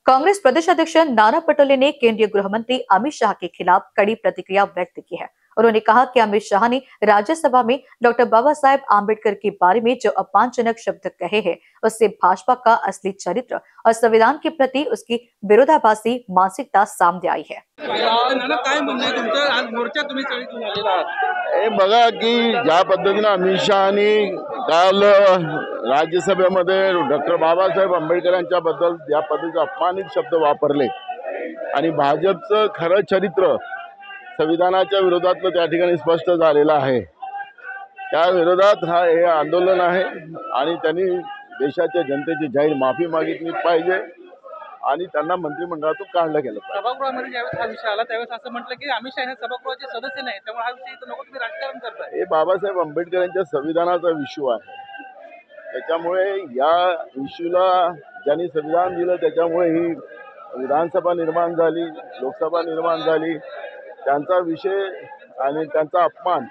कांग्रेस प्रदेश अध्यक्ष नाना पटोले ने केंद्रीय गृह मंत्री अमित शाह के खिलाफ कड़ी प्रतिक्रिया व्यक्त की है। उन्होंने कहा कि अमित शाह ने राज्यसभा में डॉक्टर बाबा साहेब आम्बेडकर के बारे में जो अपमानजनक शब्द कहे हैं, उससे भाजपा का असली चरित्र और संविधान के प्रति उसकी विरोधाभासी मानसिकता सामने आई है। हे बघा की ज्या पद्धतीने अमित शहानी काल राज्यसभेमध्ये डॉक्टर बाबासाहेब आंबेडकरांच्या बद्दल या पद्धतीचे अपमानित शब्द वापरले आणि भाजपचं खरं चरित्र संविधानाच्या विरोधातलं त्या ठिकाणी स्पष्ट झालेलं आहे। त्या विरोधात हे आंदोलन आहे आणि त्यांनी देशाच्या जनतेची जाहीर माफी मागितली पाहिजे आणि त्यांना मंत्रिमंडळातून काढलं गेलं पाहिजे। सभागृहामध्ये ज्यावेळेस हा विषय आला त्यावेळेस असं म्हटलं की अमित शाह हे सभागृहाचे सदस्य नाही, त्यामुळे हा विषय इथं नको तुम्ही राजकारण करताय। हे बाबासाहेब आंबेडकरांच्या संविधानाचा इश्यू आहे, त्याच्यामुळे या इश्यूला ज्यांनी संविधान दिलं त्याच्यामुळे ही विधानसभा निर्माण झाली, लोकसभा निर्माण झाली, त्यांचा विषय आणि त्यांचा अपमान